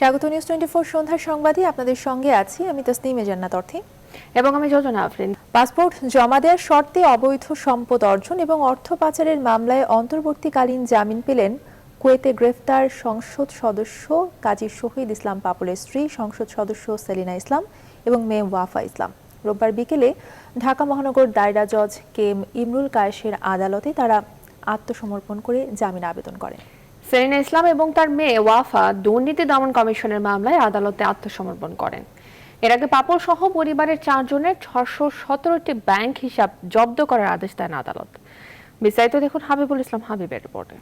স্বাগত নিউজ 24 সন্ধ্যার সংবাদে আপনাদের সঙ্গে আছি আমি তাসনিমে জান্নাত অর্থী এবং আমি যোজনা আফরিন। পাসপোর্ট জমা দেওয়ার শর্তে অবৈধ সম্পদ অর্জন এবং অর্থ পাচারের মামলায় অন্তর্বর্তীকালীন জামিন পেলেন কুয়েতে গ্রেফতার সংসদ সদস্য কাজী শহীদ ইসলাম পাপুলের স্ত্রী সংসদ সদস্য সেলিনা ইসলাম এবং মেয়ে ওয়াফা ইসলাম। রোববার বিকেলে ঢাকা মহানগর দায়রা জজ কে এম ইমরুল কায়েসের আদালতে তারা আত্মসমর্পণ করে জামিন আবেদন করেন। সেলিনা ইসলাম এবং তার মেয়ে ওয়াফা দুর্নীতি দমন কমিশনের মামলায় আদালতে আত্মসমর্পণ করেন। এর আগে পাপল সহ পরিবারের 4 জনের 617টি ব্যাংক হিসাব জব্দ করার আদেশ দেন আদালত। বিস্তারিত দেখুন হাবিবুল ইসলাম হাবিবের রিপোর্টে।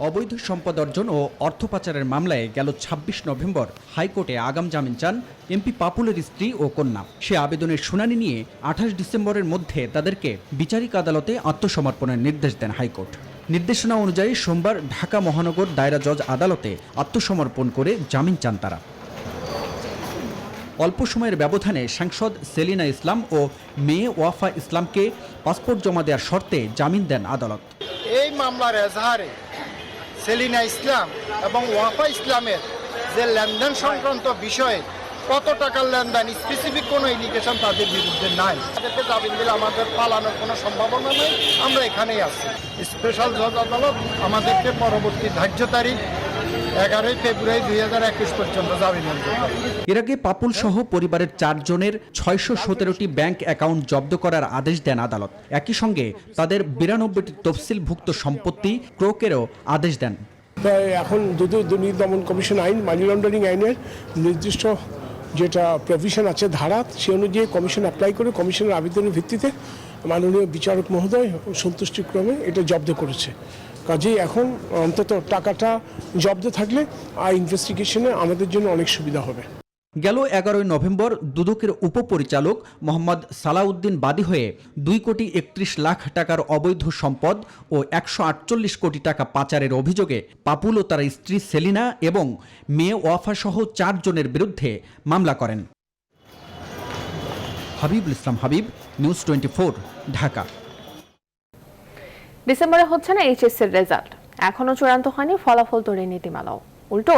অবৈধ সম্পদ অর্জন ও অর্থ পাচারের মামলায় গেল 26 নভেম্বর হাইকোর্টে আগাম জামিন চান এমপি পাপুলের স্ত্রী ও কন্যা। সে আবেদনের শুনানি নিয়ে 28 ডিসেম্বরের মধ্যে তাদেরকে বিচারিক আদালতে আত্মসমর্পণের নির্দেশ দেন হাইকোর্ট। নির্দেশনা অনুযায়ী সোমবার ঢাকা মহানগর দায়রা জজ আদালতে আত্মসমর্পণ করে জামিন চান তারা। অল্প সময়ের ব্যবধানে সাংসদ সেলিনা ইসলাম ও মেয়ে ওয়াফা ইসলামকে পাসপোর্ট জমা দেওয়ার শর্তে জামিন দেন আদালত। এই মামলার এজাহারে সেলিনা ইসলাম এবং ওয়াফা ইসলামের যে লেনদেন সংক্রান্ত বিষয়ে কত টাকার লেনদেন স্পেসিফিক কোনো ইন্ডিকেশন তাদের বিরুদ্ধে নাই। তাদেরকে জামিন দিলে আমাদের পালানোর কোনো সম্ভাবনা নেই, আমরা এখানেই আছি। স্পেশাল জজ আদালত আমাদেরকে পরবর্তী ধার্য তারিখ 11 ফেব্রুয়ারি 2021 পর্যন্ত জামিন মঞ্জুর করে। এর আগে পাপুল সহ পরিবারের 4 জনের 617টি ব্যাংক অ্যাকাউন্ট জব্দ করার আদেশ দেন আদালত। একই সঙ্গে তাদের 92টি তফসিলভুক্ত সম্পত্তি ক্রোকেরও আদেশ দেন। এখন দুর্নীতি দমন কমিশন আইন, মানি লন্ডারিং আইনের নির্দিষ্ট যেটা প্রভিশন আছে ধারা, সে অনুযায়ী কমিশন অ্যাপ্লাই করে কমিশনের আবেদনের ভিত্তিতে মাননীয় বিচারক মহোদয় সন্তুষ্টিক্রমে এটা জব্দ করেছে। কাজেই এখন অন্তত টাকাটা জব্দ থাকলে আর ইনভেস্টিগেশনে আমাদের জন্য অনেক সুবিধা হবে। গেল 11 নভেম্বর দুদকের উপপরিচালক মোহাম্মদ সালাউদ্দিন বাদী হয়ে 2 কোটি 31 লাখ টাকার অবৈধ সম্পদ ও 148 কোটি টাকা পাচারের অভিযোগে পাপুল ও তার স্ত্রী সেলিনা এবং মেয়ে ওয়াফা সহ 4 জনের বিরুদ্ধে মামলা করেন। হাবিবুল ইসলাম হাবিব, নিউজ 24, ঢাকা। ডিসেম্বরে হচ্ছে না এইচএসসির রেজাল্ট, এখনো চূড়ান্ত হয়নি ফলাফল তৈরির নীতিমালাও। উল্টো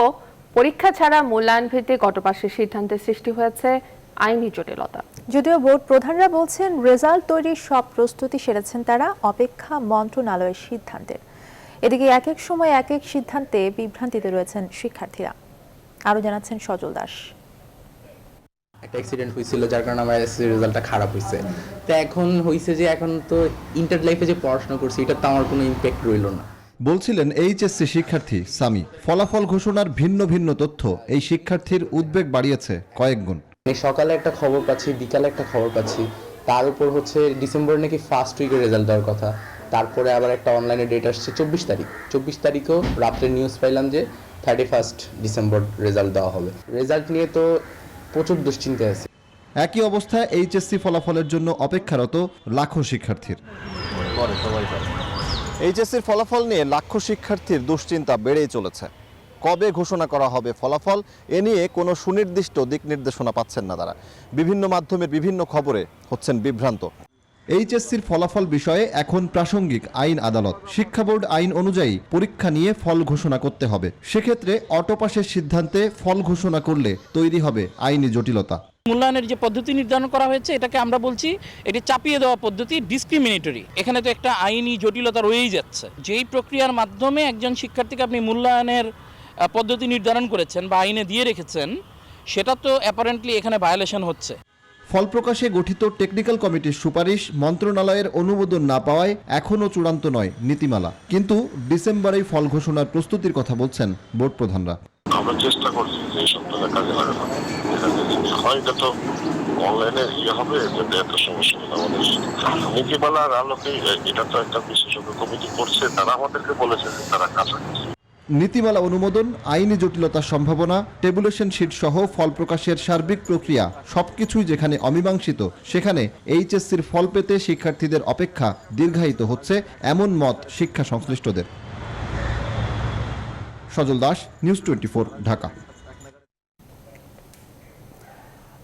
পরীক্ষা ছাড়া মূল্যায়ন ভিত্তিক অটোপাসের সিদ্ধান্তের সৃষ্টি হয়েছে আইনি জটিলতা। যদিও বোর্ড প্রধানরা বলছেন রেজাল্ট তৈরির সব প্রস্তুতি সেরেছেন তারা, অপেক্ষা মন্ত্রণালয়ের সিদ্ধান্তের। এদিকে এক এক সময় এক এক সিদ্ধান্তে বিভ্রান্তিতে রয়েছেন শিক্ষার্থীরা। আরো জানাচ্ছেন সজল দাস। একটা অ্যাক্সিডেন্ট হয়েছিল যার কারণে আমার এসএসসি রেজাল্টটা খারাপ হয়েছে। তো এখন হয়েছে যে এখন তো ইন্টার লাইফে যে পড়াশোনা করছি এটা তো আমার কোনো ইম্প্যাক্ট রইল না, বলছিলেন এইচএসসি শিক্ষার্থী সামি। ফলাফল ঘোষণার ভিন্ন ভিন্ন তথ্য এই শিক্ষার্থীর উদ্বেগ বাড়িয়েছে কয়েক গুণ। সকালে একটা খবর পাচ্ছি, বিকালে একটা খবর পাচ্ছি, তার উপর হচ্ছে ডিসেম্বর নাকি ফার্স্ট উইকের রেজাল্ট দেওয়ার কথা। তারপরে আবার একটা অনলাইনে ডেট আসছে 24 তারিখেও রাত্রে নিউজ পাইলাম যে 31 ডিসেম্বর রেজাল্ট দেওয়া হবে। রেজাল্ট নিয়ে তো প্রচুর দুশ্চিন্তা আছে। একই অবস্থায় এইচএসসি ফলাফলের জন্য অপেক্ষারত লাখো শিক্ষার্থীর। এইচএসসির ফলাফল নিয়ে লাখো শিক্ষার্থীর দুশ্চিন্তা বেড়েই চলেছে। কবে ঘোষণা করা হবে ফলাফল, এ নিয়ে কোনো সুনির্দিষ্ট দিক নির্দেশনা পাচ্ছেন না তারা। বিভিন্ন মাধ্যমের বিভিন্ন খবরে হচ্ছেন বিভ্রান্ত। এইচএসসির ফলাফল বিষয়ে এখন প্রাসঙ্গিক আইন আদালত। শিক্ষা বোর্ড আইন অনুযায়ী পরীক্ষা নিয়ে ফল ঘোষণা করতে হবে। সেক্ষেত্রে অটোপাসের সিদ্ধান্তে ফল ঘোষণা করলে তৈরি হবে আইনি জটিলতা। মূল্যায়নের যে পদ্ধতি নির্ধারণ করা হয়েছে এটাকে আমরা বলছি এটি চাপিয়ে দেওয়া পদ্ধতি, ডিসক্রিমিনেটরি। এখানে তো একটা আইনি জটিলতা রয়েই যাচ্ছে। যেই প্রক্রিয়ার মাধ্যমে একজন শিক্ষার্থীকে আপনি মূল্যায়নের পদ্ধতি নির্ধারণ করেছেন বা আইনে দিয়ে রেখেছেন, সেটা তো অ্যাপারেন্টলি এখানে ভায়োলেশন হচ্ছে। ফল প্রকাশে গঠিত টেকনিক্যাল কমিটির সুপারিশ মন্ত্রণালয়ের অনুমোদন না পাওয়ায় এখনও চূড়ান্ত নয় নীতিমালা। কিন্তু ডিসেম্বরেই ফল ঘোষণার প্রস্তুতির কথা বলছেন বোর্ড প্রধানরা। আমরা চেষ্টা করছি যে এই সপ্তাহে কাজে লাগানো হয়, এটা তো অনলাইনে হবে, যাতে এত সমস্যা আমাদের নীতিমালার আলোকে। এটা তো একটা বিশেষজ্ঞ কমিটি করছে, তারা আমাদেরকে বলেছে যে তারা কাছাকাছি। নীতিমালা অনুমোদন, আইনি জটিলতার সম্ভাবনা, টেবুলেশন শীট সহ ফল প্রকাশের সার্বিক প্রক্রিয়া সবকিছুই যেখানে অমীমাংসিত, সেখানে এইচএসসির ফল পেতে শিক্ষার্থীদের অপেক্ষা দীর্ঘায়িত হচ্ছে, এমন মত শিক্ষা সংশ্লিষ্টদের। সজল দাস, নিউজ 24, ঢাকা।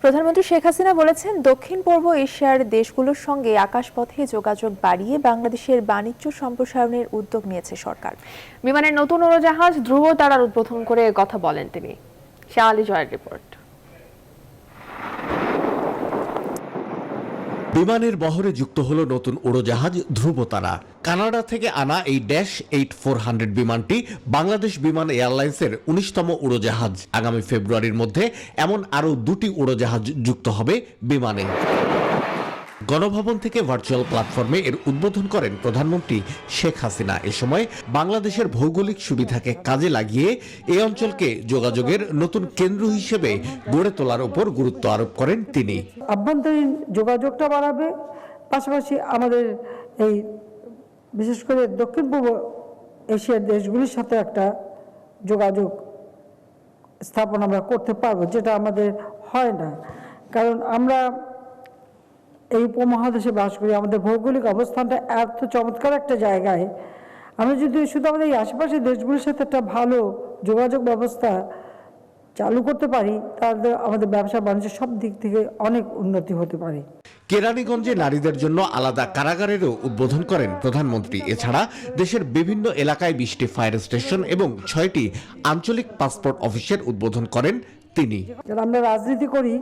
প্রধানমন্ত্রী শেখ হাসিনা বলেছেন, দক্ষিণ পূর্ব এশিয়ার দেশগুলোর সঙ্গে আকাশপথে যোগাযোগ বাড়িয়ে বাংলাদেশের বাণিজ্য সম্প্রসারণের উদ্যোগ নিয়েছে সরকার। বিমানের নতুন উড়োজাহাজ ধ্রুব তারার উদ্বোধন করে কথা বলেন তিনি। শাহ আলী জয়ের রিপোর্ট। বিমানের বহরে যুক্ত হলো নতুন উড়োজাহাজ ধ্রুবতারা। কানাডা থেকে আনা এই -8400 বিমানটি বাংলাদেশ বিমান এয়ারলাইন্সের 19তম উড়োজাহাজ। আগামী ফেব্রুয়ারির মধ্যে এমন আরও 2টি উড়োজাহাজ যুক্ত হবে বিমানে। গণভবন থেকে ভার্চুয়াল প্ল্যাটফর্মে এর উদ্বোধন করেন প্রধানমন্ত্রী শেখ হাসিনা। এ সময় বাংলাদেশের ভৌগোলিক সুবিধাকে কাজে লাগিয়ে এই অঞ্চলকে যোগাযোগের নতুন কেন্দ্র হিসেবে গড়ে তোলার উপর গুরুত্ব আরোপ করেন তিনি। আভ্যন্তরীণ যোগাযোগটা বাড়াবে, পাশাপাশি আমাদের এই বিশেষ করে দক্ষিণ পূর্ব এশিয়ার দেশগুলির সাথে একটা যোগাযোগ স্থাপন আমরা করতে পারবো, যেটা আমাদের হয় না। কারণ আমরা এই উপমহাদেশে বাস করি, আমাদের ভৌগোলিক অবস্থানটা এত চমৎকার একটা জায়গায়, আমরা যদি শুধু আমাদের এই আশেপাশের দেশগুলির সাথে একটা ভালো যোগাযোগ ব্যবস্থা চালু করতে পারি, তাহলে আমাদের ব্যবসা বাণিজ্য সব দিক থেকে অনেক উন্নতি হতে পারে। কেরানীগঞ্জে নারীদের জন্য আলাদা কারাগারেরও উদ্বোধন করেন প্রধানমন্ত্রী। এছাড়া দেশের বিভিন্ন এলাকায় 20টি ফায়ার স্টেশন এবং 6টি আঞ্চলিক পাসপোর্ট অফিসের উদ্বোধন করেন তিনি। আমরা রাজনীতি করি,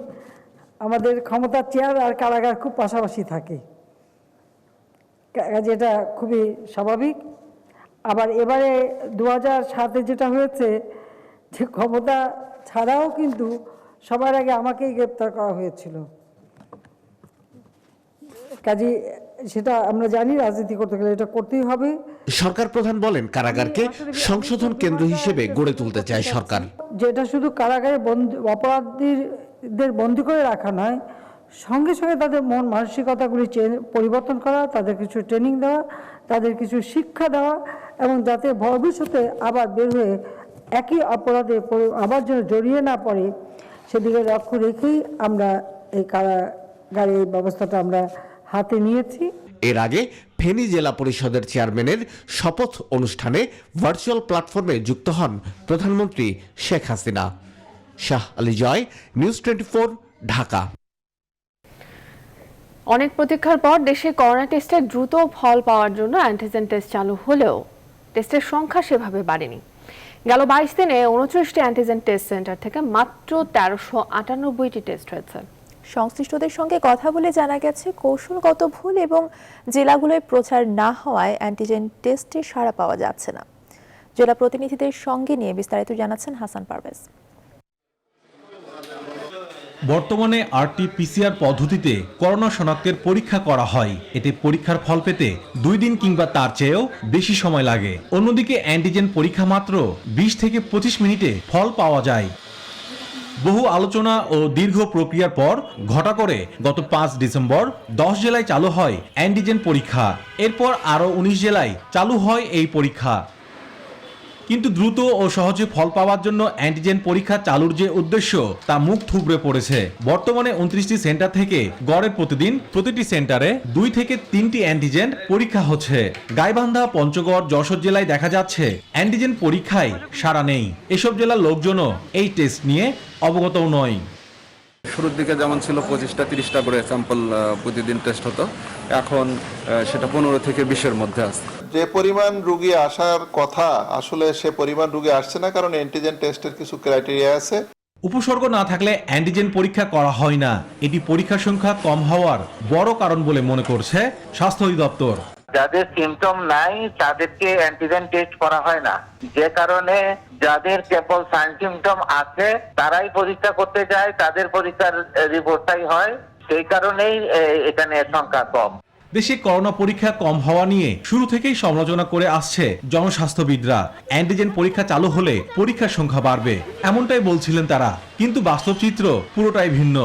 আমাদের ক্ষমতার চেয়ার আর কারাগার খুব পাশাপাশি থাকে, যেটা খুবই স্বাভাবিক। আবার এবারে 2007-এ যেটা হয়েছে, যে ক্ষমতা ছাড়াও কিন্তু সবার আগে আমাকেই গ্রেপ্তার করা হয়েছিল। কাজে সেটা আমরা জানি, রাজনীতি করতে গেলে এটা করতেই হবে। সরকার প্রধান বলেন, কারাগারকে সংশোধন কেন্দ্র হিসেবে গড়ে তুলতে চায় সরকার। যেটা শুধু কারাগারে অপরাধীদের বন্দী করে রাখা নয়, সঙ্গে সঙ্গে তাদের মন মানসিকতাগুলি পরিবর্তন করা, তাদের কিছু ট্রেনিং দেওয়া, তাদের কিছু শিক্ষা দেওয়া, এবং যাতে ভবিষ্যতে আবার বের হয়ে একই অপরাধে আবার যেন জড়িয়ে না পড়ে, সেদিকে লক্ষ্য রেখেই আমরা এই কারাগারের ব্যবস্থাটা আমরা হাতে নিয়েছি। এর আগে ফেনী জেলা পরিষদের চেয়ারম্যানের শপথ অনুষ্ঠানে ভার্চুয়াল প্ল্যাটফর্মে যুক্ত হন প্রধানমন্ত্রী শেখ হাসিনা। শাহ আলী জয়, নিউজ 24, ঢাকা। অনেক প্রতীক্ষার পর দেশে করোনা টেস্টের দ্রুত ফল পাওয়ার জন্য অ্যান্টিজেন টেস্ট চালু হলেও টেস্টের সংখ্যা সেভাবে বাড়েনি। গেল 22 দিনে 29টি অ্যান্টিজেন টেস্ট সেন্টার থেকে মাত্র 1398টি টেস্ট হয়েছে। সংশ্লিষ্টদের সঙ্গে কথা বলে জানা গেছে, কৌশলগত ভুল এবং জেলাগুলোয় প্রচার না হওয়ায় অ্যান্টিজেন টেস্টে সাড়া পাওয়া যাচ্ছে না। জেলা প্রতিনিধিদের সঙ্গে নিয়ে বিস্তারিত জানাচ্ছেন হাসান পারভেজ। বর্তমানে RT-PCR পদ্ধতিতে করোনা শনাক্তের পরীক্ষা করা হয়। এতে পরীক্ষার ফল পেতে 2 দিন কিংবা তার চেয়েও বেশি সময় লাগে। অন্যদিকে অ্যান্টিজেন পরীক্ষা মাত্র 20 থেকে 25 মিনিটে ফল পাওয়া যায়। বহু আলোচনা ও দীর্ঘ প্রক্রিয়ার পর ঘটা করে গত 5 ডিসেম্বর 10 জেলায় চালু হয় অ্যান্টিজেন পরীক্ষা। এরপর আরও 19 জেলায় চালু হয় এই পরীক্ষা। কিন্তু দ্রুত ও সহজে ফল পাওয়ার জন্য অ্যান্টিজেন পরীক্ষা চালুর যে উদ্দেশ্য, তা মুখ থুবড়ে পড়েছে। বর্তমানে 29টি সেন্টার থেকে গড়ে প্রতিদিন প্রতিটি সেন্টারে 2 থেকে 3টি অ্যান্টিজেন পরীক্ষা হচ্ছে। গাইবান্ধা, পঞ্চগড়, যশোর জেলায় দেখা যাচ্ছে অ্যান্টিজেন পরীক্ষায় সাড়া নেই। এসব জেলার লোকজনও এই টেস্ট নিয়ে অবগতও নয়। শুরুর দিকে যেমন ছিল 25টা 30টা করে স্যাম্পল প্রতিদিন টেস্ট হতো, এখন সেটা 15 থেকে 20-এর মধ্যে আছে। যে পরিমাণ রোগী আসার কথা, আসলে সে পরিমাণ রোগী আসছে না, কারণ অ্যান্টিজেন টেস্টের কিছু ক্রাইটেরিয়া আছে। উপসর্গ না থাকলে অ্যান্টিজেন পরীক্ষা করা হয় না। এটি পরীক্ষার সংখ্যা কম হওয়ার বড় কারণ বলে মনে করছে স্বাস্থ্য অধিদপ্তর। যাদের সিমটম নাই তাদেরকে অ্যান্টিজেন টেস্ট করা হয় না, যে কারণে যাদের কেবল সাইন সিমটম আছে তারাই পরীক্ষা করতে যায়, তাদের পরীক্ষার রিপোর্টটাই হয়, সেই কারণেই এখানে সংখ্যা কম। দেশে করোনা পরীক্ষা কম হওয়া নিয়ে শুরু থেকেই সমালোচনা করে আসছে জনস্বাস্থ্যবিদরা। অ্যান্টিজেন পরীক্ষা চালু হলে পরীক্ষার সংখ্যা বাড়বে, এমনটাই বলছিলেন তারা। কিন্তু বাস্তব চিত্র পুরোটাই ভিন্ন।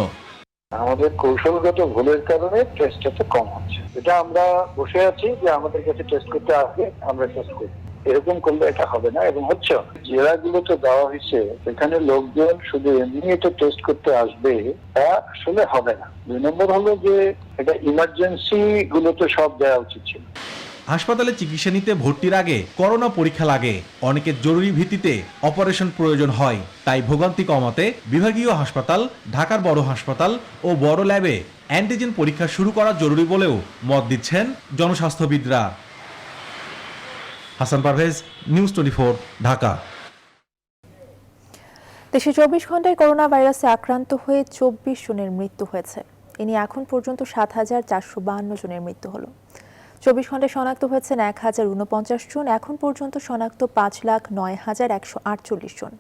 আমাদের কৌশলগত ভুলের কারণে টেস্টটা কম হচ্ছে। এটা আমরা বসে আছি যে আমাদের কাছে টেস্ট করতে আসবে, আমরা টেস্ট করি, এরকম করলে এটা হবে না এবং হচ্ছে। জেলাগুলোতে দেওয়া হয়েছে, এখানে লোকজন শুধু এমনি এটা টেস্ট করতে আসবে, তা আসলে হবে না। 2 নম্বর হলো যে এটা ইমার্জেন্সি গুলোতে সব দেওয়া উচিত ছিল। হাসপাতালে চিকিৎসা নিতে ভর্তির আগে করোনা পরীক্ষা লাগে। অনেকের জরুরি ভিত্তিতে অপারেশন প্রয়োজন হয়। তাই ভোগান্তি কমাতে বিভাগীয় হাসপাতাল, ঢাকার বড় হাসপাতাল ও বড় ল্যাবে অ্যান্টিজেন পরীক্ষা শুরু করা জরুরি বলেও মত দিচ্ছেন জনস্বাস্থ্যবিদরা। হাসান পারভেজ, নিউজ 24, ঢাকা। দেশে 24 ঘন্টায় করোনা ভাইরাসে আক্রান্ত হয়ে 24 জনের মৃত্যু হয়েছে। এ নিয়ে এখন পর্যন্ত 7,452 জনের মৃত্যু হলো। 24 ঘন্টায় শনাক্ত হয়েছেন 1,049 জন। এখন পর্যন্ত শনাক্ত 5,09,148 জন।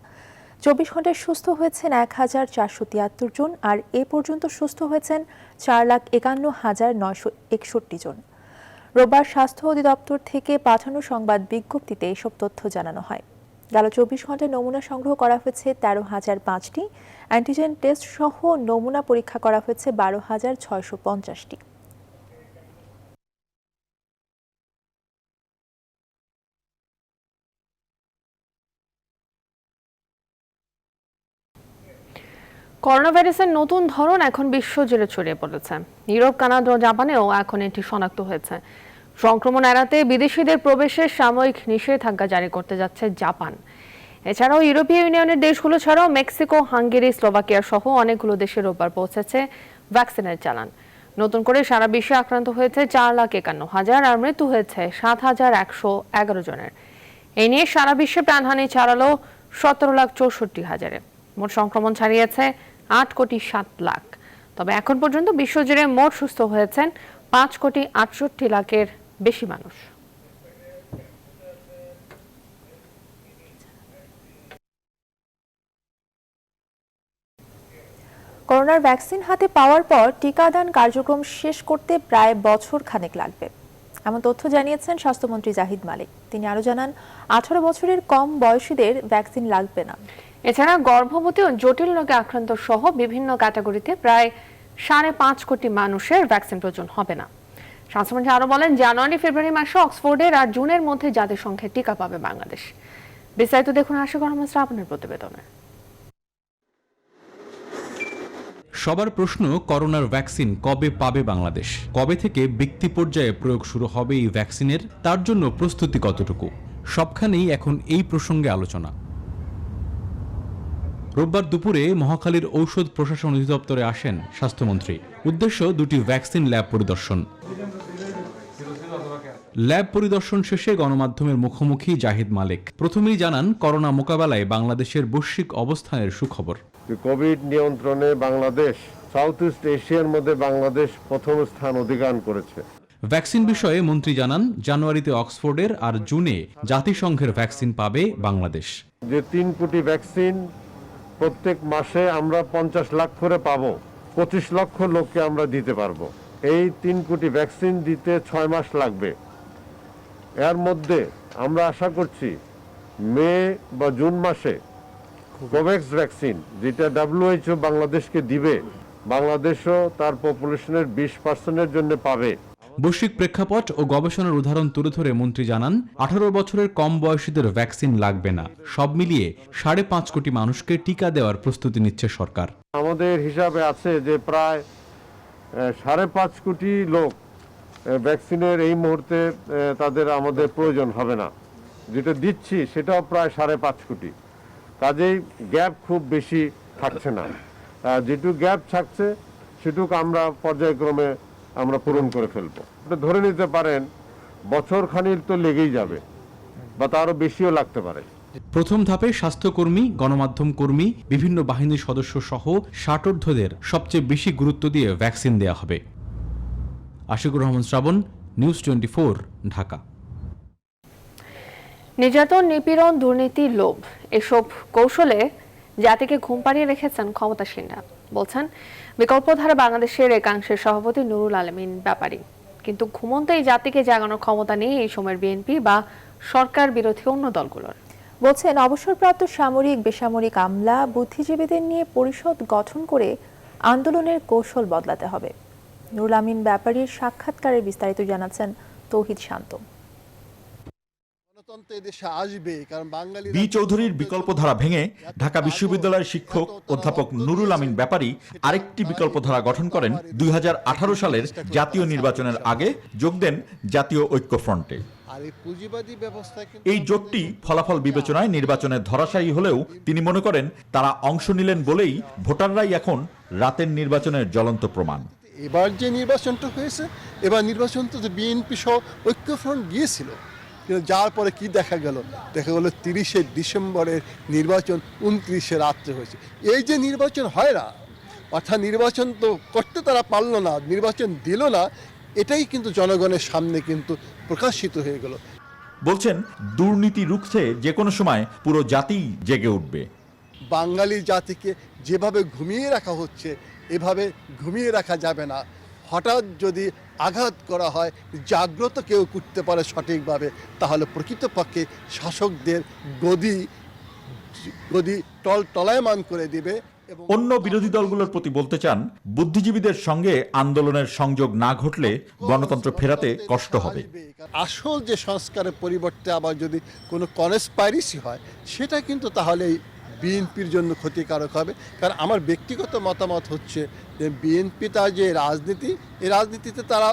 24 ঘন্টায় সুস্থ হয়েছেন 1,473 জন। আর এ পর্যন্ত সুস্থ হয়েছেন 4,51,961 জন। রোববার স্বাস্থ্য অধিদপ্তর থেকে পাঠানো সংবাদ বিজ্ঞপ্তিতে এসব তথ্য জানানো হয়। গেল 24 ঘন্টায় নমুনা সংগ্রহ করা হয়েছে 13,005টি। অ্যান্টিজেন টেস্ট সহ নমুনা পরীক্ষা করা হয়েছে 12,650টি। করোনা ভাইরাসের নতুন ধরন এখন বিশ্বজুড়ে ছড়িয়ে পড়েছে। ইউরোপ, কানাডা ও জাপানেও এখন এটি শনাক্ত হয়েছে। সংক্রমণ এড়াতে বিদেশিদের প্রবেশের সাময়িক নিষেধাজ্ঞা জারি করতে যাচ্ছে জাপান। এছাড়াও ইউরোপীয় ইউনিয়নের দেশগুলো ছাড়াও মেক্সিকো, হাঙ্গেরি, স্লোভাকিয়া সহ অনেকগুলো দেশে রোববার পৌঁছেছে ভ্যাকসিনের চালান। নতুন করে সারা বিশ্বে আক্রান্ত হয়েছে 4,51,000 আর মৃত্যু হয়েছে 7,111 জনের। এই নিয়ে সারা বিশ্বে প্রাণহানি ছাড়ালো 17,64,000। মোট সংক্রমণ ছাড়িয়েছে 8,07,00,000। তবে এখন পর্যন্ত বিশ্বজুড়ে মোট সুস্থ হয়েছেন 5,68,00,000-এর বেশি মানুষ। করোনার ভ্যাকসিন হাতে পাওয়ার পর টিকাদান কার্যক্রম শেষ করতে প্রায় বছর খানেক লাগবে, এমন তথ্য জানিয়েছেন স্বাস্থ্যমন্ত্রী জাহিদ মালিক। তিনি আরো জানান, 18 বছরের কম বয়সীদের ভ্যাকসিন লাগবে না। এছাড়া গর্ভবতী ও জটিল রোগে আক্রান্ত সহ বিভিন্ন ক্যাটাগরিতে প্রায় 5.5 কোটি মানুষের ভ্যাকসিন প্রয়োজন হবে না। স্বাস্থ্যমন্ত্রী আরো বলেন, জানুয়ারি ফেব্রুয়ারি মাসে অক্সফোর্ডের আর জুনের মধ্যে জাতিসংঘের টিকা পাবে বাংলাদেশ। বিস্তারিত দেখুন আশিকুর রহমান শ্রাবণের প্রতিবেদনে। সবার প্রশ্ন, করোনার ভ্যাকসিন কবে পাবে বাংলাদেশ? কবে থেকে ব্যক্তি পর্যায়ে প্রয়োগ শুরু হবে এই ভ্যাকসিনের? তার জন্য প্রস্তুতি কতটুকু? সবখানেই এখন এই প্রসঙ্গে আলোচনা। রোববার দুপুরে মহাখালীর ঔষধ প্রশাসন অধিদপ্তরে আসেন স্বাস্থ্যমন্ত্রী। উদ্দেশ্য দুটি ভ্যাকসিন ল্যাব পরিদর্শন। ল্যাব পরিদর্শন শেষে গণমাধ্যমের মুখোমুখি জাহিদ মালিক প্রথমেই জানান, করোনা মোকাবেলায় বাংলাদেশের বৈশ্বিক অবস্থানের সুখবর। কোভিড নিয়ন্ত্রণে বাংলাদেশ সাউথ ইস্ট এশিয়ার মধ্যে বাংলাদেশ প্রথম স্থান অধিকার করেছে। ভ্যাকসিন বিষয়ে মন্ত্রী জানান, জানুয়ারিতে অক্সফোর্ডের আর জুনে জাতিসংঘের ভ্যাকসিন পাবে বাংলাদেশ। যে 3 কোটি ভ্যাকসিন প্রত্যেক মাসে আমরা 50 লাখ করে পাবো, 25 লক্ষ লোককে আমরা দিতে পারবো। এই 3 কোটি ভ্যাকসিন দিতে 6 মাস লাগবে। এর মধ্যে আমরা আশা করছি মে বা জুন মাসে কোভ্যাক্স ভ্যাকসিন, যেটা WHO বাংলাদেশকে দিবে, বাংলাদেশও তার পপুলেশনের 20%-এর জন্য পাবে। বৈশ্বিক প্রেক্ষাপট ও গবেষণার উদাহরণ তুলে ধরে মন্ত্রী জানান, 18 বছরের কম বয়সীদের ভ্যাকসিন লাগবে না। সব মিলিয়ে 5.5 কোটি মানুষকে টিকা দেওয়ার প্রস্তুতি নিচ্ছে সরকার। আমাদের হিসাবে আছে যে প্রায় 5.5 কোটি লোক ভ্যাকসিনের এই মুহূর্তে তাদের আমাদের প্রয়োজন হবে না। যেটা দিচ্ছি সেটাও প্রায় 5.5 কোটি। কাজেই গ্যাপ খুব বেশি থাকছে না। যেটুকু গ্যাপ থাকছে সেটুকু আমরা পর্যায়ক্রমে আমরা পূরণ করে ফেলবো। ধরে নিতে পারেন বছর খানিক তো লেগেই যাবে, বা তারও বেশিও লাগতে পারে। প্রথম ধাপে স্বাস্থ্যকর্মী, গণমাধ্যম কর্মী, বিভিন্ন বাহিনীর সদস্য সহ 60 ঊর্ধ্বদের সবচেয়ে বেশি গুরুত্ব দিয়ে ভ্যাকসিন দেয়া হবে। আশিকুর রহমান শ্রাবণ, নিউজ 24, ঢাকা। নির্যাতন, নিপীড়ন, দুর্নীতি, লোভ এসব কৌশলে জাতিকে ঘুম পাড়িয়ে রেখেছেন ক্ষমতাসীনরা, বলছেন বিকল্পধারা বাংলাদেশের একাংশের সভাপতি নুরুল আলমিন ব্যাপারী। কিন্তু ঘুমন্ত এই জাতিকে জাগানোর ক্ষমতা নেই এই সময়ের বিএনপি বা সরকার বিরোধী অন্য দলগুলোর। বলছেন, অবসরপ্রাপ্ত সামরিক, বেসামরিক আমলা, বুদ্ধিজীবীদের নিয়ে পরিষদ গঠন করে আন্দোলনের কৌশল বদলাতে হবে। নুরুল আমিন ব্যাপারীর সাক্ষাৎকারের বিস্তারিত জানাচ্ছেন তৌহিদ শান্ত। এদেশে আসবে, কারণ বাঙালি বি চৌধুরীর বিকল্প ধারা ভেঙে ঢাকা বিশ্ববিদ্যালয়ের শিক্ষক অধ্যাপক নুরুল আমিন ব্যাপারী আরেকটি বিকল্প ধারা গঠন করেন 2018 সালের জাতীয় নির্বাচনের আগে যোগ দেন জাতীয় ঐক্যফ্রন্টে। আর এই পুঁজিবাদী ব্যবস্থায় এই জোটটি ফলাফল বিবেচনায় নির্বাচনে ধরাশায়ী হলেও তিনি মনে করেন তারা অংশ নিলেন বলেই ভোটাররাই এখন রাতের নির্বাচনের জ্বলন্ত প্রমাণ। এবার যে নির্বাচনটা হয়েছে, এবার নির্বাচন তো যে বিএনপি সহ ঐক্যফ্রন্ট গিয়েছিল, কিন্তু যার পরে কি দেখা গেল 30শে ডিসেম্বরের নির্বাচন 29শে রাত্রে হয়েছে। এই যে নির্বাচন হয় না, অর্থাৎ নির্বাচন তো করতে তারা পারলো না, নির্বাচন দিল না, এটাই কিন্তু জনগণের সামনে কিন্তু প্রকাশিত হয়ে গেল। বলছেন দুর্নীতি রুখতে যে কোনো সময় পুরো জাতি জেগে উঠবে। বাঙালি জাতিকে যেভাবে ঘুমিয়ে রাখা হচ্ছে এভাবে ঘুমিয়ে রাখা যাবে না। হঠাৎ যদি আঘাত করা হয়, জাগ্রত কেউ করতে পারে সঠিকভাবে, তাহলে প্রকৃতপক্ষে শাসকদের গদি টলায়মান করে দিবে। অন্য বিরোধী দলগুলোর প্রতি বলতে চান, বুদ্ধিজীবীদের সঙ্গে আন্দোলনের সংযোগ না ঘটলে গণতন্ত্র ফেরাতে কষ্ট হবে। আসল যে সংস্কারের পরিবর্তে আবার যদি কোনো কনস্পাইরেসি হয়, সেটা কিন্তু তাহলে বিএনপির জন্য ক্ষতিকারক হবে। কারণ আমার ব্যক্তিগত মতামত হচ্ছে যে বিএনপি তার যে রাজনীতি, এই রাজনীতিতে তারা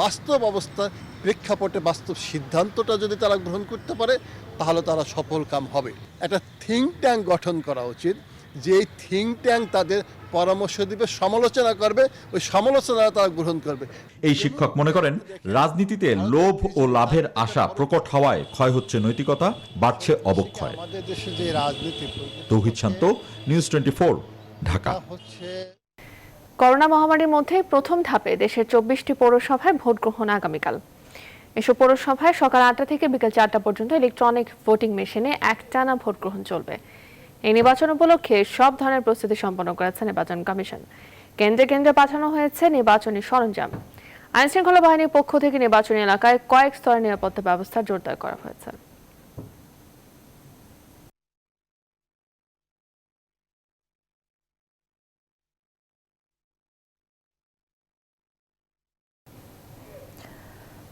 বাস্তব অবস্থা প্রেক্ষাপটে বাস্তব সিদ্ধান্তটা যদি তারা গ্রহণ করতে পারে, তাহলে তারা সফল কাম হবে। একটা থিঙ্ক ট্যাঙ্ক গঠন করা উচিত, যে থিঙ্ক ট্যাঙ্ক তাদের পরামর্শ দিবে, সমালোচনা করবে, ওই সমালোচনা তারা গ্রহণ করবে। এই শিক্ষক মনে করেন রাজনীতিতে লোভ ও লাভের আশা প্রকট হওয়ায় ক্ষয় হচ্ছে নৈতিকতা, বাড়ছে অবক্ষয়। আমাদের দেশে যে রাজনীতি, তৌহিদ শান্ত, নিউজ 24, ঢাকা। করোনা মহামারীর মধ্যে প্রথম ধাপে দেশের 24টি পৌরসভায় ভোট গ্রহণ আগামীকাল। এসব পৌরসভায় সকাল 8টা থেকে বিকেল 4টা পর্যন্ত ইলেকট্রনিক ভোটিং মেশিনে একটানা ভোট গ্রহণ চলবে। এই নির্বাচন উপলক্ষে সব ধরনের প্রস্তুতি সম্পন্ন করেছে নির্বাচন কমিশন। কেন্দ্রে কেন্দ্রে পাঠানো হয়েছে নির্বাচনী সরঞ্জাম। আইনশৃঙ্খলা বাহিনীর পক্ষ থেকে নির্বাচনী এলাকায় কয়েক স্তরের নিরাপত্তা ব্যবস্থা জোরদার করা হয়েছে।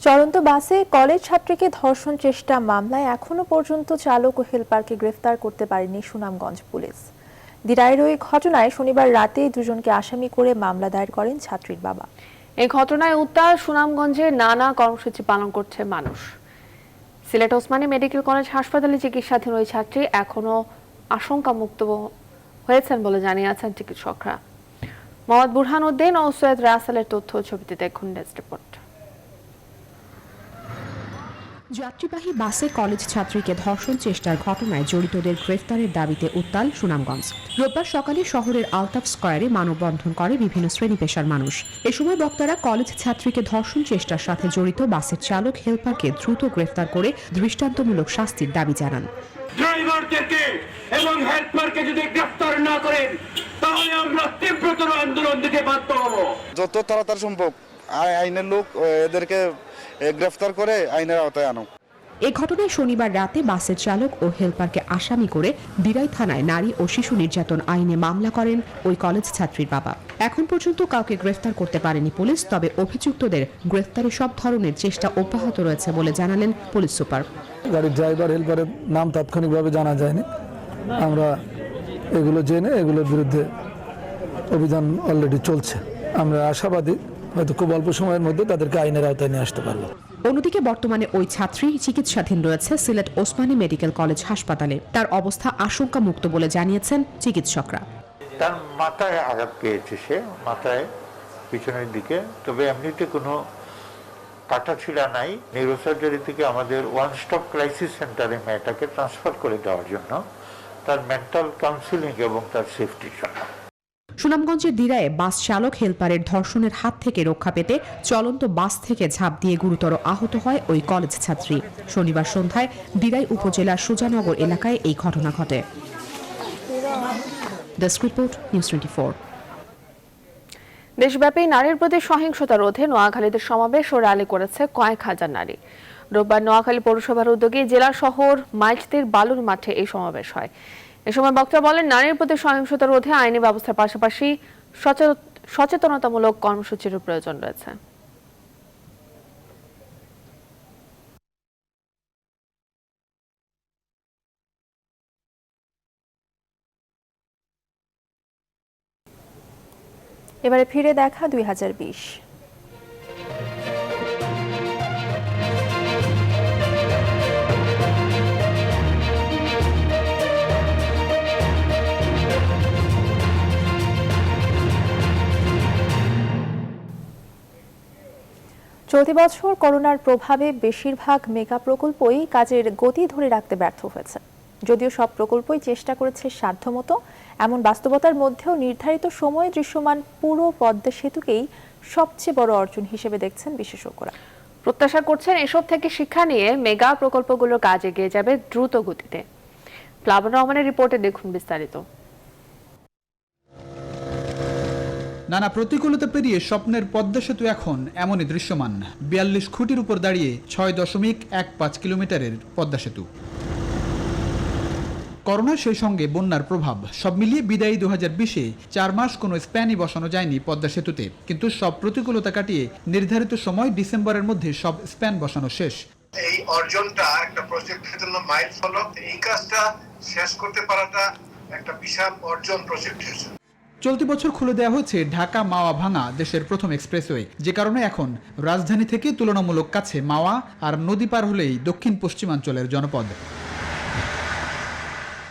চলন্ত বাসে কলেজ ছাত্রীকে ধর্ষণ চেষ্টা মামলায় এখনো পর্যন্ত চালক ও হেলপারকে গ্রেফতার করতে পারেনি সুনামগঞ্জ পুলিশ। দিরাইয়ের ওই ঘটনায় শনিবার রাতে দুজনকে আসামি করে মামলা দায়ের করেন ছাত্রীর বাবা। এই ঘটনায় উত্তাল সুনামগঞ্জে নানা কর্মসূচি পালন করছে মানুষ। সিলেট ওসমানী মেডিকেল কলেজ হাসপাতালে চিকিৎসাধীন ওই ছাত্রী এখনো আশঙ্কামুক্ত হয়েছেন বলে জানিয়েছেন চিকিৎসকরা। মোহাম্মদ বুরহান উদ্দিন ও সৈয়দ রাসেলের তথ্য ছবিতে দেখুন ডেস্ক রিপোর্ট। যাত্রীবাহী বাসে কলেজ ছাত্রীকে ধর্ষণ চেষ্টার ঘটনায় জড়িতদের গ্রেফতারের দাবিতে উত্তাল সুনামগঞ্জ। রোববার সকালে শহরের আলতাফ স্কয়ারে মানববন্ধন করে বিভিন্ন শ্রেণী পেশার মানুষ। এ সময় বক্তারা কলেজ ছাত্রীকে ধর্ষণ চেষ্টার সাথে জড়িত বাসের চালক হেলপারকে দ্রুত গ্রেফতার করে দৃষ্টান্তমূলক শাস্তির দাবি জানান। ড্রাইভারদেরকে এবং হেল্পারকে যদি গ্রেফতার না করেন, তাহলে আমরা তীব্রতর আন্দোলন দিতে বাধ্য হব। যত তাড়াতাড়ি সম্ভব আইনের লোক এদেরকে গ্রেফতার করে আইনের আওতায় আনো। এই ঘটনায় শনিবার রাতে বাসের চালক ও হেলপারকে আসামি করে দিরাই থানায় নারী ও শিশু নির্যাতন আইনে মামলা করেন ওই কলেজ ছাত্রীর বাবা। এখন পর্যন্ত কাউকে গ্রেফতার করতে পারেনি পুলিশ, তবে অভিযুক্তদের গ্রেফতারে সব ধরনের চেষ্টা অব্যাহত রয়েছে বলে জানালেন পুলিশ সুপার। গাড়ির ড্রাইভার হেলপারের নাম তাৎক্ষণিকভাবে জানা যায়নি, আমরা এগুলো জেনে এগুলোর বিরুদ্ধে অভিযান অলরেডি চলছে। আমরা আশাবাদী হয়তো খুব অল্প সময়ের মধ্যে তাদেরকে আইনের আওতায় নিয়ে আসতে পারবো। অন্যদিকে বর্তমানে ওই ছাত্রী চিকিৎসাধীন রয়েছে সিলেট ওসমানী মেডিকেল কলেজ হাসপাতালে। তার অবস্থা আশঙ্কামুক্ত বলে জানিয়েছেন চিকিৎসকরা। তার মাথায় আঘাত পেয়েছে, সে মাথায় পিছনের দিকে, তবে এমনিতে কোনো কাটাছিড়া নাই। নিউরোসার্জারি থেকে আমাদের ওয়ান স্টপ ক্রাইসিস সেন্টারে মেয়েটাকে ট্রান্সফার করে দেওয়ার জন্য, তার মেন্টাল কাউন্সিলিং এবং তার সেফটির জন্য। সুনামগঞ্জের দিরায়ে বাস চালক হেলপারের ধর্ষণের হাত থেকে রক্ষা পেতে চলন্ত বাস থেকে ঝাঁপ দিয়ে গুরুতর আহত হয় ওই কলেজ ছাত্রী। শনিবার সন্ধ্যায় দিরাই উপজেলার সুজানগর এলাকায় এই ঘটনা ঘটে। Desk report, news 24। দেশব্যাপী নারীর প্রতি সহিংসতা রোধে নোয়াখালীতে সমাবেশ ও র্যালি করেছে কয়েক হাজার নারী। রোববার নোয়াখালী পৌরসভার উদ্যোগে জেলা শহর মাইজদের বালুর মাঠে এই সমাবেশ হয়। এ সময় বক্তারা বলেন, নারীর প্রতি সহিংসতা রোধে আইনি ব্যবস্থার পাশাপাশি সচেতনতামূলক কর্মসূচির প্রয়োজন রয়েছে। এবারে ফিরে দেখা 2020। চলতি বছর করোনার প্রভাবে বেশিরভাগ মেগা প্রকল্পই কাজের গতি ধরে রাখতে ব্যর্থ হয়েছে। যদিও সব প্রকল্পই চেষ্টা করেছে সাধ্যমতো, এমন বাস্তবতার মধ্যেও নির্ধারিত সময়ে দৃশ্যমান পুরো পদ্মা সেতুকেই সবচেয়ে বড় অর্জন হিসেবে দেখছেন বিশেষজ্ঞরা। প্রত্যাশা করছেন এসব থেকে শিক্ষা নিয়ে মেগা প্রকল্পগুলোর কাজ এগিয়ে যাবে দ্রুত গতিতে। প্লাবন রহমানের রিপোর্টে দেখুন বিস্তারিত। নানা প্রতিকূলতা পেরিয়ে স্বপ্নের পদ্মা সেতু এখন এমনই দৃশ্যমান। 42 খুঁটির উপর দাঁড়িয়ে 6.15 কিলোমিটারের পদ্মা সেতু। করোনা সেই সঙ্গে বন্যার প্রভাব সব মিলিয়ে বিদায়ী 2020-এ 4 মাস কোনো স্প্যানই বসানো যায়নি পদ্মা সেতুতে, কিন্তু সব প্রতিকূলতা কাটিয়ে নির্ধারিত সময় ডিসেম্বরের মধ্যে সব স্প্যান বসানো শেষ। এই অর্জনটা একটা প্রজেক্টের জন্য মাইলফলক। এই কাজটা শেষ করতে পারাটা একটা বিশাল অর্জন প্রজেক্টের জন্য। চলতি বছর খুলে দেওয়া হয়েছে ঢাকা মাওয়া ভাঙা দেশের প্রথম এক্সপ্রেসওয়ে, যে কারণে এখন রাজধানী থেকে তুলনামূলক কাছে মাওয়া, আর নদী পার হলেই দক্ষিণ পশ্চিমাঞ্চলের জনপদ।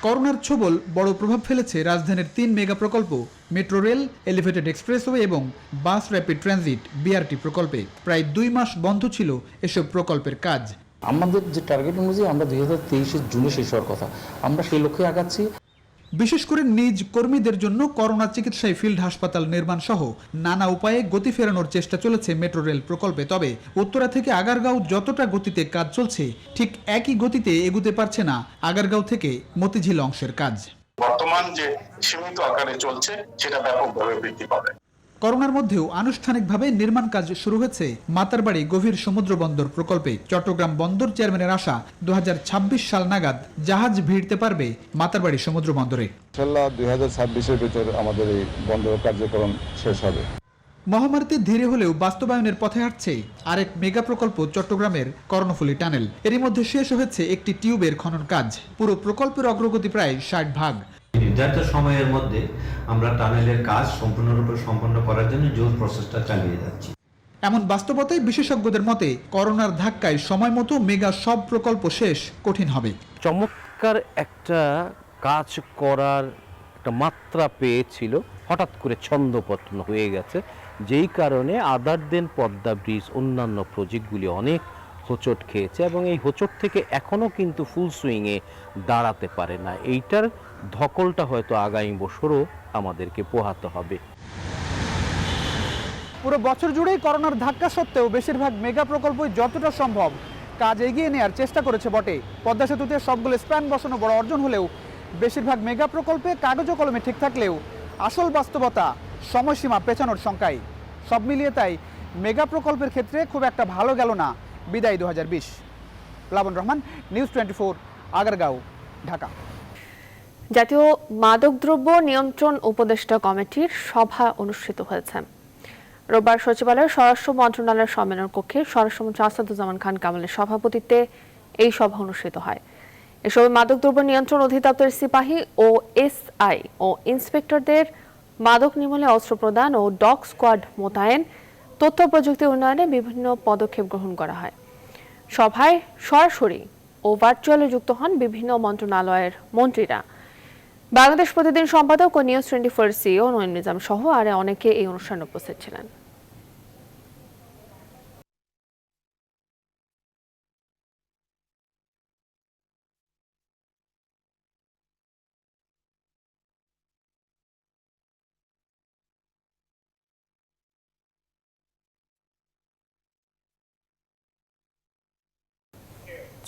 করোনার ছোবল বড় প্রভাব ফেলেছে রাজধানীর 3 মেগা প্রকল্প, মেট্রো রেল, এলিভেটেড এক্সপ্রেসওয়ে এবং বাস র্যাপিড ট্রানজিট বিআরটি প্রকল্পে। প্রায় 2 মাস বন্ধ ছিল এসব প্রকল্পের কাজ। আমাদের যে টার্গেট অনুযায়ী আমরা 2023-এর জুনে শেষ হওয়ার কথা, আমরা সেই লক্ষ্যে আগাচ্ছি। বিশেষ করে নিজ কর্মীদের জন্য করোনা চিকিৎসায় ফিল্ড হাসপাতাল নির্মাণ সহ নানা উপায়ে গতি ফেরানোর চেষ্টা চলেছে মেট্রো রেল প্রকল্পে। তবে উত্তরা থেকে আগারগাঁও যতটা গতিতে কাজ চলছে, ঠিক একই গতিতে এগুতে পারছে না আগারগাঁও থেকে মতিঝিল অংশের কাজ। বর্তমান যে সীমিত আকারে চলছে সেটা ব্যাপকভাবে বৃদ্ধি পাবে। করোনার মধ্যেও আনুষ্ঠানিকভাবে নির্মাণ কাজ শুরু হয়েছে মাতারবাড়ি গভীর সমুদ্র বন্দর প্রকল্পে। চট্টগ্রাম বন্দর চেয়ারম্যানের আশা 2026 সাল নাগাদ জাহাজ ভিড়তে পারবে মাতারবাড়ি সমুদ্র বন্দরে। ইনশাআল্লাহ 2026-এর ভিতর আমাদের এই বন্দর কার্যক্রম শেষ হবে। মহামারীতে ধীরে হলেও বাস্তবায়নের পথে হাঁটছে আরেক মেগা প্রকল্প চট্টগ্রামের কর্ণফুলী টানেল। এরই মধ্যে শেষ হয়েছে একটি টিউবের খনন কাজ। পুরো প্রকল্পের অগ্রগতি প্রায় 60%। নির্ধারিত সময়ের মধ্যে আমরা টানেলের কাজ সম্পূর্ণরূপে সম্পন্ন করার জন্য জোর প্রচেষ্টা চালিয়ে যাচ্ছি। এমন বাস্তবতায় বিশেষজ্ঞদের মতে করোনার ধাক্কায় সময় মতো মেগা সব প্রকল্প শেষ কঠিন হবে। চমৎকার একটা কাজ করার একটা মাত্রা পেয়েছিল, হঠাৎ করে ছন্দপতন হয়ে গেছে, যেই কারণে আদার দেন পদ্মা ব্রিজ অন্যান্য প্রজেক্টগুলি অনেক হোঁচট খেয়েছে এবং এই হোঁচট থেকে এখনও কিন্তু ফুল সুইংয়ে দাঁড়াতে পারে না। এইটার ধকলটা হয়তো আগামী বছরও আমাদেরকে পোহাতে হবে। পুরো বছর জুড়েই করোনার ধাক্কা সত্ত্বেও বেশিরভাগ মেগা প্রকল্পই যতটা সম্ভব কাজ এগিয়ে নেওয়ার চেষ্টা করেছে বটে। পদ্মা সেতুতে সবগুলো স্প্যান বসানো বড় অর্জন হলেও বেশিরভাগ মেগা প্রকল্পে কাগজে কলমে ঠিক থাকলেও আসল বাস্তবতা সময়সীমা পেছানোর শঙ্কায়। সব মিলিয়ে তাই মেগা প্রকল্পের ক্ষেত্রে খুব একটা ভালো গেল না বিদায় 2020। প্লাবন রহমান, নিউজ 24, আগারগাঁও, ঢাকা। জাতীয় মাদকদ্রব্য নিয়ন্ত্রণ উপদেষ্টা কমিটির সভা অনুষ্ঠিত হয়েছে। রোববার সচিবালয়ের স্বরাষ্ট্র মন্ত্রণালয়ের সম্মেলন কক্ষে স্বরাষ্ট্রমন্ত্রী আসাদুজ্জামান খান কামালের সভাপতিত্বে এই সভা অনুষ্ঠিত হয়। এসব মাদকদ্রব্য নিয়ন্ত্রণ অধিদপ্তরের সিপাহী ও এসআই ও ইন্সপেক্টরদের মাদক নির্মূলে অস্ত্র প্রদান ও ডগ স্কোয়াড মোতায়েন, তথ্য প্রযুক্তি উন্নয়নে বিভিন্ন পদক্ষেপ গ্রহণ করা হয়। সভায় সরাসরি ও ভার্চুয়ালে যুক্ত হন বিভিন্ন মন্ত্রণালয়ের মন্ত্রীরা। বাংলাদেশ প্রতিদিন সম্পাদক ও নিউজ 24 সিইও নঈম নিজাম সহ আরো অনেকে এই অনুষ্ঠানে উপস্থিত ছিলেন।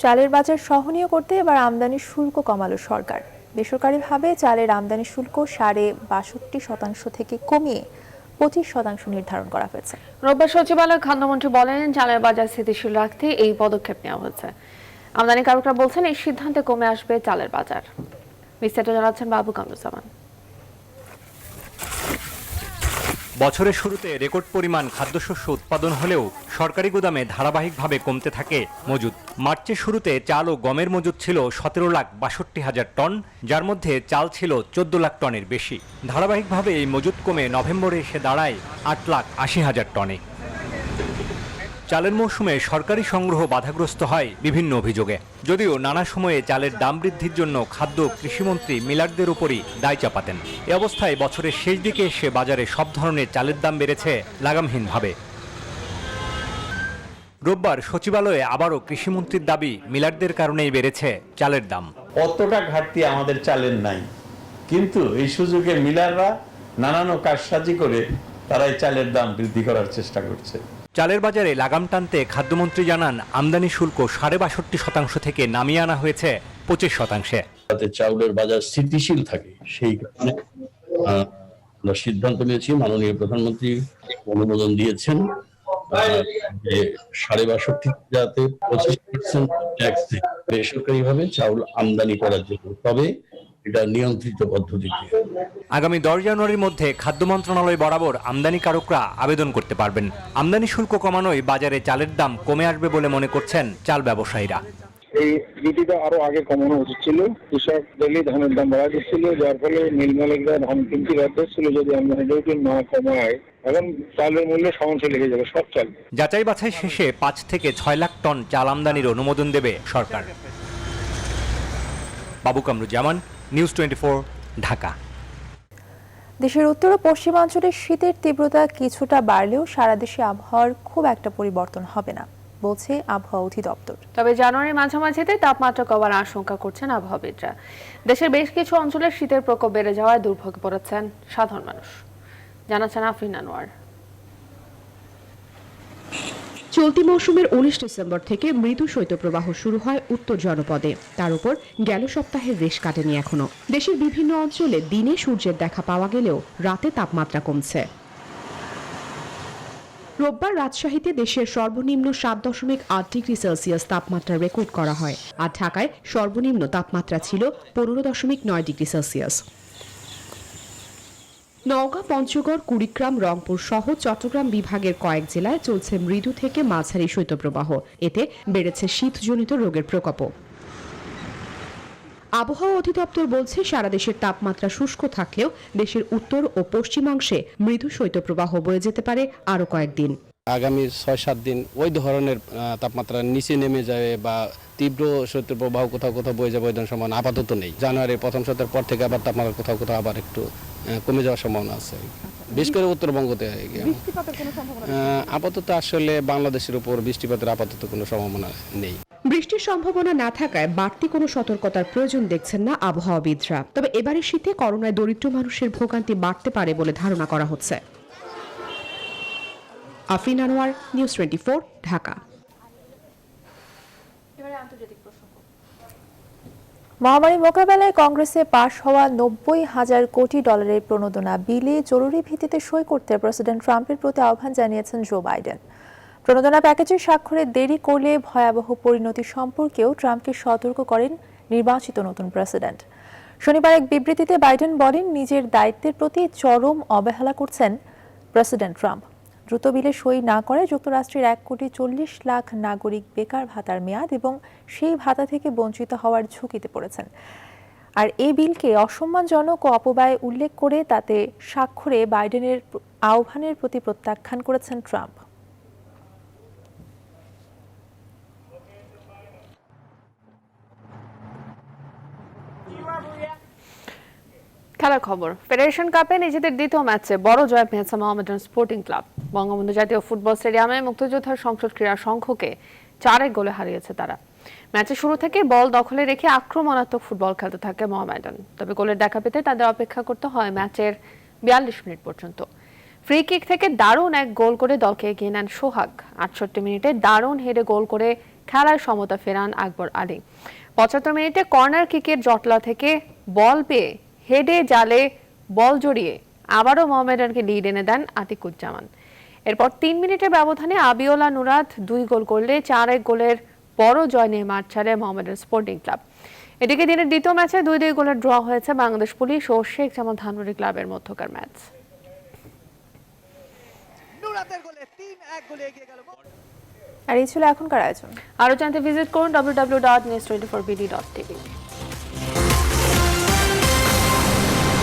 চালের বাজার সহনীয় করতে এবার আমদানি শুল্ক কমালো সরকার। বেসরকারিভাবে চালের আমদানি শুল্ক ৬২% থেকে কমিয়ে 25% নির্ধারণ করা হয়েছে। রোববার সচিবালয় খাদ্যমন্ত্রী বলেন, চালের বাজার স্থিতিশীল রাখতে এই পদক্ষেপ নেওয়া হয়েছে। আমদানিকারকরা বলছেন এই সিদ্ধান্তে কমে আসবে চালের বাজার। বিস্তারিত জানাচ্ছেন বাবু কামরুজ্জামান। বছরের শুরুতে রেকর্ড পরিমাণ খাদ্যশস্য উৎপাদন হলেও সরকারি গুদামে ধারাবাহিকভাবে কমতে থাকে মজুদ। মার্চের শুরুতে চাল ও গমের মজুদ ছিল 17,62,000 টন, যার মধ্যে চাল ছিল 14 লাখ টনের বেশি। ধারাবাহিকভাবে এই মজুদ কমে নভেম্বরে এসে দাঁড়ায় 8,80,000 টনে। চালের মৌসুমে সরকারি সংগ্রহ বাধাগ্রস্ত হয় বিভিন্ন অভিযোগে। যদিও নানা সময়ে চালের দাম বৃদ্ধির জন্য খাদ্য কৃষিমন্ত্রী মিলারদের উপরই দায় চাপাতেন। এ অবস্থায় বছরের শেষ দিকে এসে বাজারে সব ধরনের চালের দাম বেড়েছে লাগামহীনভাবে। রোববার সচিবালয়ে আবারও কৃষিমন্ত্রীর দাবি, মিলারদের কারণেই বেড়েছে চালের দাম। অতটা ঘাটতি আমাদের চালের নাই, কিন্তু এই সুযোগে মিলাররা নানান কারসাজি করে তারা এই চালের দাম বৃদ্ধি করার চেষ্টা করছে। চালের বাজারে লাগাম টানতে খাদ্যমন্ত্রী জানান, আমদানি শুল্ক ৬২% থেকে নামিয়ে আনা হয়েছে 25%। যাতে চাউলের বাজার স্থিতিশীল থাকে সেই কারণে আমরা সিদ্ধান্ত নিয়েছি, মাননীয় প্রধানমন্ত্রী অনুমোদন দিয়েছেন যে ৬২.৫ যাতে 25% ট্যাক্স বেসরকারিভাবে চাউল আমদানি করার জন্য, তবে এটা নিয়ন্ত্রিত পদ্ধতিতে। আগামী 10 জানুয়ারির মধ্যে খাদ্য মন্ত্রণালয় বরাবর আমদানিকারকরা আবেদন করতে পারবেন। আমদানি শুল্ক কমানোয় বাজারে চালের দাম কমে আসবে বলে মনে করছেন চাল ব্যবসায়ীরা। এই নীতিটা আরো আগে কমানো উচিত ছিল। কৃষক ডেলি ধানের দাম বাড়া দিচ্ছিল, যার ফলে মিল মালিকরা ধান কিনতে বাধ্য ছিল। যদি আমদানি ডিউটি না কমায়, এখন চালের মূল্য সহনশীল হয়ে যাবে সব চাল। যাচাই বাছাই শেষে 5 থেকে 6 লাখ টন চাল আমদানির অনুমোদন দেবে সরকার। বাবু কামরুজ্জামান, নিউজ 24, ঢাকা। দেশের উত্তর ও পশ্চিমাঞ্চলে শীতের তীব্রতা কিছুটা বাড়লেও সারা দেশে আবহাওয়ার খুব একটা পরিবর্তন হবে না, বলছে আবহাওয়া অধিদপ্তর। তবে জানুয়ারির মাঝামাঝিতে তাপমাত্রা কমার আশঙ্কা করছেন আবহাওয়াবিদরা। দেশের বেশ কিছু অঞ্চলে শীতের প্রকোপ বেড়ে যাওয়ায় দুর্ভোগে পড়েছেন সাধারণ মানুষ, জানাচ্ছেন আফরিন আনোয়ার। চলতি মৌসুমের 19 ডিসেম্বর থেকে মৃদু শৈত্যপ্রবাহ শুরু হয় উত্তর জনপদে। তার উপর গেল সপ্তাহের রেশ কাটেনি এখনো। দেশের বিভিন্ন অঞ্চলে দিনে সূর্যের দেখা পাওয়া গেলেও রাতে তাপমাত্রা কমছে। রোববার রাজশাহীতে দেশের সর্বনিম্ন 7.8 ডিগ্রি সেলসিয়াস তাপমাত্রা রেকর্ড করা হয়, আর ঢাকায় সর্বনিম্ন তাপমাত্রা ছিল 15.9 ডিগ্রি সেলসিয়াস। নওগাঁ, পঞ্চগড়, কুড়িগ্রাম, রংপুর সহ চট্টগ্রাম বিভাগের কয়েক জেলায় চলছে মৃদু থেকে মাঝারি শৈত্যপ্রবাহ। এতে বেড়েছে শীতজনিত রোগের প্রকোপও। আবহাওয়া অধিদপ্তর বলছে, সারা দেশের তাপমাত্রা শুষ্ক থাকলেও দেশের উত্তর ও পশ্চিমাংশে মৃদু শৈত্যপ্রবাহ বয়ে যেতে পারে আরও কয়েকদিন। আগামী 6-7 দিন ওই ধরনের তাপমাত্রা নিচে নেমে যাবে বা তীব্র শৈত্যপ্রবাহ কোথাও কোথাও বয়ে যাবে, ওই ধরনের সম্ভাবনা আপাতত নেই। জানুয়ারির প্রথম সপ্তাহের পর থেকে আবার তাপমাত্রা কোথাও কোথাও আবার একটু কমে যাওয়ার সম্ভাবনা আছে, বিশেষ করে উত্তরবঙ্গতে। আপাতত আসলে বাংলাদেশের উপর বৃষ্টিপাতের আপাতত কোনো সম্ভাবনা নেই। বৃষ্টির সম্ভাবনা না থাকায় বাড়তি কোনো সতর্কতার প্রয়োজন দেখছেন না আবহাওয়াবিদরা। তবে এবারের শীতে করোনায় দরিদ্র মানুষের ভোগান্তি বাড়তে পারে বলে ধারণা করা হচ্ছে। আফরিন আনোয়ার, নিউজ 24, ঢাকা। মহামারী মোকাবেলায় কংগ্রেসে পাশ হওয়া $90,000 কোটি প্রণোদনা বিলে জরুরি ভিত্তিতে সই করতে প্রেসিডেন্ট ট্রাম্পের প্রতি আহ্বান জানিয়েছেন জো বাইডেন। প্রণোদনা প্যাকেজে স্বাক্ষরে দেরি করলে ভয়াবহ পরিণতি সম্পর্কেও ট্রাম্পকে সতর্ক করেন নির্বাচিত নতুন প্রেসিডেন্ট। শনিবার এক বিবৃতিতে বাইডেন বলেন, নিজের দায়িত্বের প্রতি চরম অবহেলা করছেন প্রেসিডেন্ট ট্রাম্প। দ্রুত বিলে সই না করে যুক্তরাষ্ট্রের 1,40,00,000 নাগরিক বেকার ভাতার মেয়াদ এবং সেই ভাতা থেকে বঞ্চিত হওয়ার ঝুঁকিতে পড়েছেন। আর এই বিলকে অসম্মানজনক ও অপব্যয় উল্লেখ করে তাতে স্বাক্ষরে বাইডেনের আহ্বানের প্রতি প্রত্যাখ্যান করেছেন ট্রাম্প। খেলার খবর। ফেডারেশন কাপে নিজেদের দ্বিতীয় ম্যাচে বড় জয় পেয়েছে মোহামেডান স্পোর্টিং ক্লাব। বঙ্গবন্ধু জাতীয় ফুটবল স্টেডিয়ামে মুক্তিযোদ্ধা সংসদ ক্রীড়া সংঘকে 4-1 গোলে হারিয়েছে তারা। ম্যাচের শুরু থেকে বল দখলে রেখে আক্রমণাত্মক ফুটবল খেলতে থাকে মোহামেডান। তবে গোলের দেখা পেতে তাদের অপেক্ষা করতে হয় ম্যাচের 42 মিনিট পর্যন্ত। ফ্রি কিক থেকে দারুণ এক গোল করে দলকে এগিয়ে নেন সোহাগ। 68 মিনিটে দারুণ হেডে গোল করে খেলার সমতা ফেরান আকবর আলী। 75 মিনিটে কর্নার কিকের জটলা থেকে বল পেয়ে হেডে জালে বল জড়িয়ে আবারও মোহামেডানকে লিড এনে দেন আতিকুজ্জামান। এরপর 3 মিনিটের ব্যবধানে আবিওলা নুরাত 2 গোল করলে 4-1 গোলের বড় জয় নিয়ে মাঠ ছাড়ে মোহামেডান স্পোর্টিং ক্লাব। এদিকে দিনের দ্বিতীয় ম্যাচে 2-2 গোলের ড্র হয়েছে বাংলাদেশ পুলিশ ও শেখ জামাল ধানমন্ডি ক্লাবের মধ্যকার ম্যাচ। মুরাদের গোলে 3-1 গোলে এগিয়ে গেল। আর এই ছিল এখনকার আয়োজন। আরো জানতে ভিজিট করুন www.news24bd.tv।